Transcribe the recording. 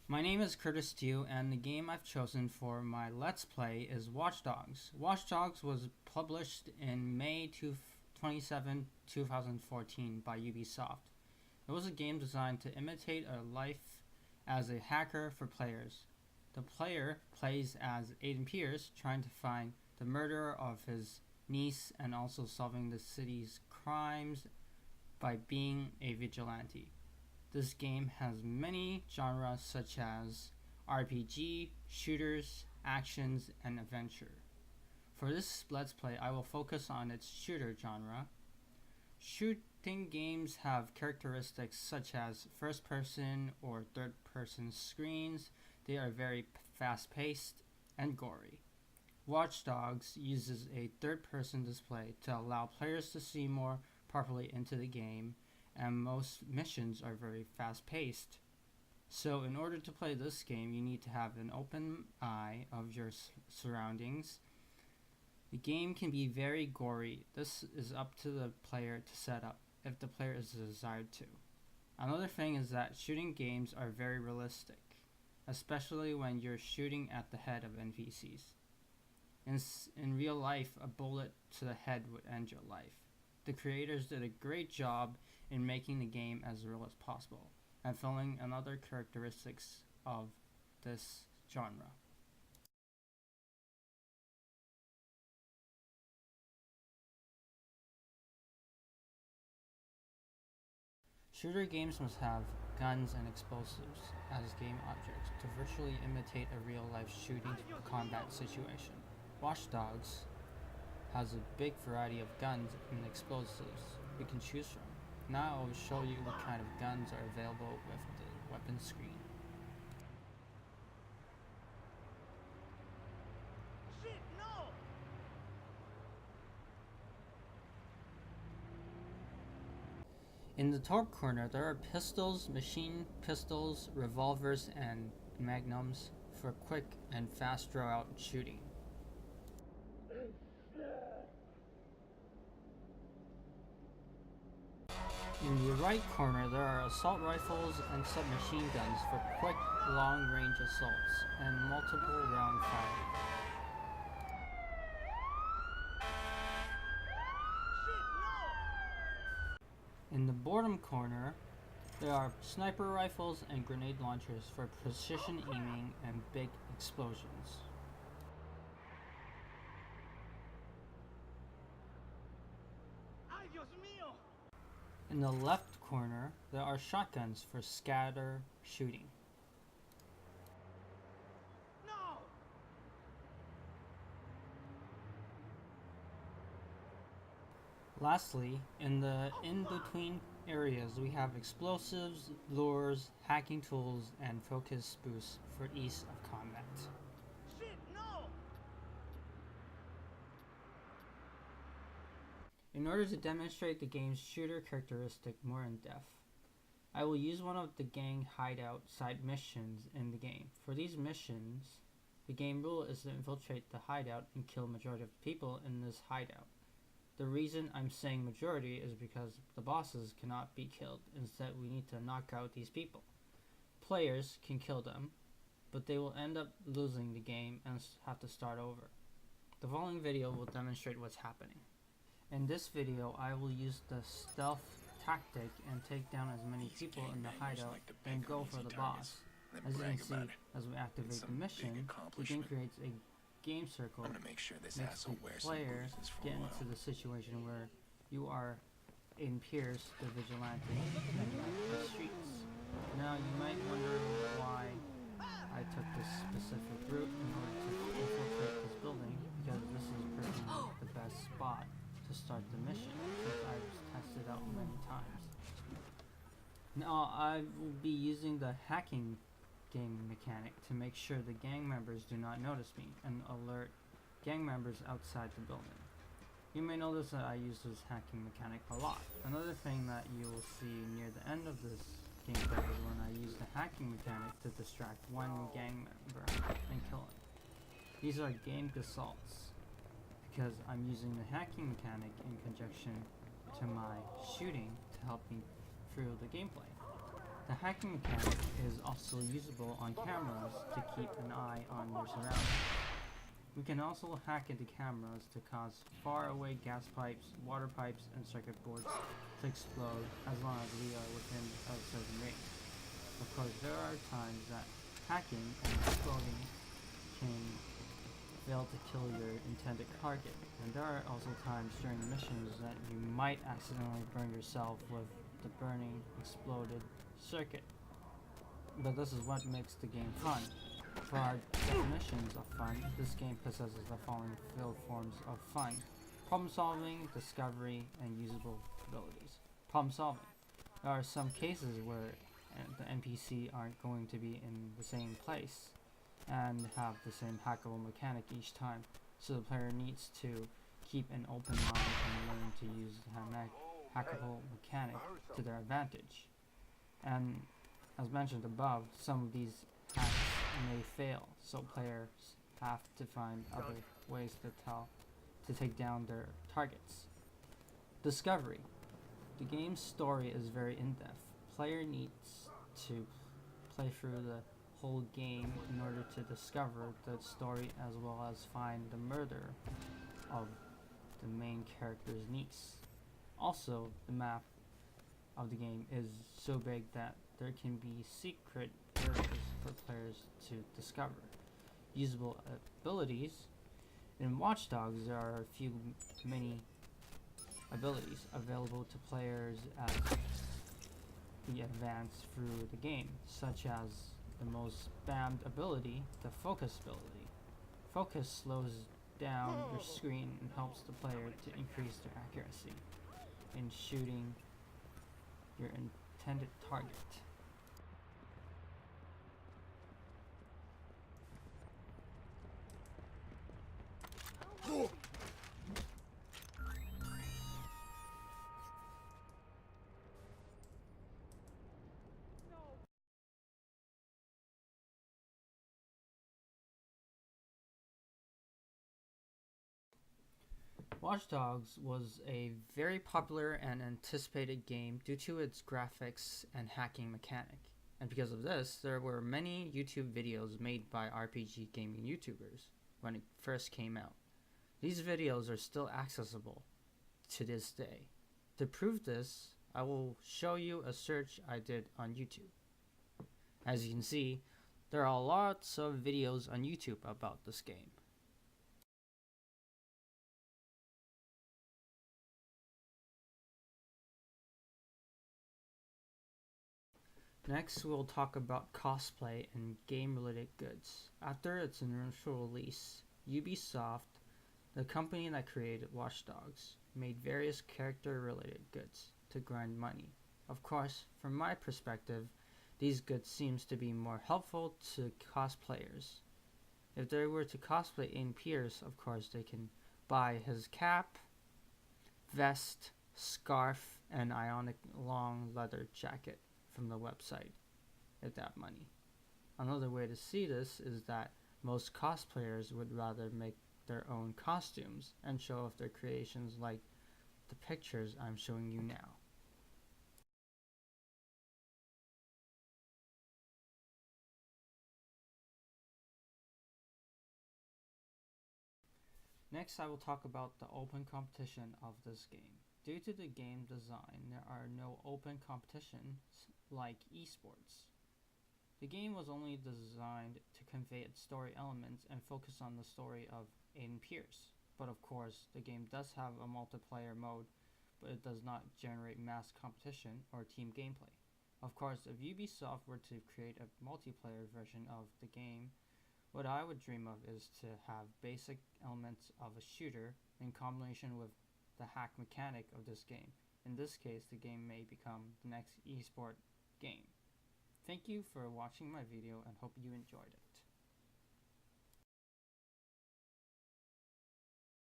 My name is Curtis Dew, and the game I've chosen for my Let's Play is Watch Dogs. Watch Dogs was published in May 27, 2014 by Ubisoft. It was a game designed to imitate a life as a hacker for players. The player plays as Aiden Pierce, trying to find the murderer of his niece and also solving the city's crimes by being a vigilante. This game has many genres such as RPG, shooters, actions, and adventure. For this Let's Play, I will focus on its shooter genre. Shooting games have characteristics such as first-person or third-person screens. They are very fast-paced and gory. Watch Dogs uses a third-person display to allow players to see more properly into the game, and most missions are very fast-paced. So in order to play this game, you need to have an open eye of your surroundings. The game can be very gory. This is up to the player to set up, if the player is desired to. Another thing is that shooting games are very realistic, especially when you're shooting at the head of NPCs. In real life, a bullet to the head would end your life. The creators did a great job in making the game as real as possible and filling in other characteristics of this genre. Shooter games must have guns and explosives as game objects to virtually imitate a real-life shooting combat situation. Watch Dogs has a big variety of guns and explosives we can choose from. Now I will show you what kind of guns are available with the weapon screen. Shit, no! In the top corner, there are pistols, machine pistols, revolvers, and magnums for quick and fast draw-out shooting. In the right corner, there are assault rifles and submachine guns for quick, long-range assaults and multiple round fire. Shit, no! In the bottom corner, there are sniper rifles and grenade launchers for precision aiming and big explosions. Ay, Dios mío! In the left corner, there are shotguns for scatter shooting. No! Lastly, in the in-between areas, we have explosives, lures, hacking tools, and focus boosts for ease of combat. Shit, no! In order to demonstrate the game's shooter characteristic more in depth, I will use one of the gang hideout side missions in the game. For these missions, the game rule is to infiltrate the hideout and kill majority of the people in this hideout. The reason I'm saying majority is because the bosses cannot be killed. Instead, we need to knock out these people. Players can kill them, but they will end up losing the game and have to start over. The following video will demonstrate what's happening. In this video, I will use the stealth tactic and take down as many people in the hideout, then go for the boss. As you can see, as we activate the mission, the game creates a game circle, Make sure this makes the player get into the situation where you are in Pierce, the vigilante, and the streets. Now you might wonder why I took this specific route in order to infiltrate this building, because this is pretty much the best spot to start the mission, since I've tested out many times. Now I will be using the hacking game mechanic to make sure the gang members do not notice me and alert gang members outside the building. You may notice that I use this hacking mechanic a lot. Another thing that you will see near the end of this gameplay is when I use the hacking mechanic to distract one gang member and kill him. These are game assaults because I'm using the hacking mechanic in conjunction to my shooting to help me through the gameplay. The hacking mechanic is also usable on cameras to keep an eye on your surroundings. We can also hack into cameras to cause faraway gas pipes, water pipes, and circuit boards to explode as long as we are within a certain range. Of course, there are times that hacking and exploding can fail to kill your intended target, and there are also times during missions that you might accidentally burn yourself with the burning exploded circuit. But this is what makes the game fun. For our definitions of fun, this game possesses the following field forms of fun: problem solving, discovery, and usable abilities. Problem solving. There are some cases where the NPC aren't going to be in the same place and have the same hackable mechanic each time, so the player needs to keep an open mind and learn to use the hackable mechanic to their advantage. And as mentioned above, some of these hacks may fail, so players have to find other ways to take down their targets. Discovery. The game's story is very in-depth. Player needs to play through the whole game in order to discover the story as well as find the murder of the main character's niece. Also, the map of the game is so big that there can be secret areas for players to discover. Usable abilities. In Watch Dogs, there are a few many abilities available to players as we advance through the game, such as the most spammed ability, the focus ability. Focus slows down your screen and helps the player to increase their accuracy in shooting your intended target. Watch Dogs was a very popular and anticipated game due to its graphics and hacking mechanic. And because of this, there were many YouTube videos made by RPG gaming YouTubers when it first came out. These videos are still accessible to this day. To prove this, I will show you a search I did on YouTube. As you can see, there are lots of videos on YouTube about this game. Next, we'll talk about cosplay and game-related goods. After its initial release, Ubisoft, the company that created Watch Dogs, made various character-related goods to grind money. Of course, from my perspective, these goods seems to be more helpful to cosplayers. If they were to cosplay Aiden Pierce, of course they can buy his cap, vest, scarf, and ionic long leather jacket from the website if they have money. Another way to see this is that most cosplayers would rather make their own costumes and show off their creations like the pictures I'm showing you now. Next, I will talk about the open competition of this game. Due to the game design, there are no open competitions like esports. The game was only designed to convey its story elements and focus on the story of Aiden Pierce. But of course, the game does have a multiplayer mode, but it does not generate mass competition or team gameplay. Of course, if Ubisoft were to create a multiplayer version of the game, what I would dream of is to have basic elements of a shooter in combination with the hack mechanic of this game. In this case, the game may become the next esport game. Thank you for watching my video and hope you enjoyed it.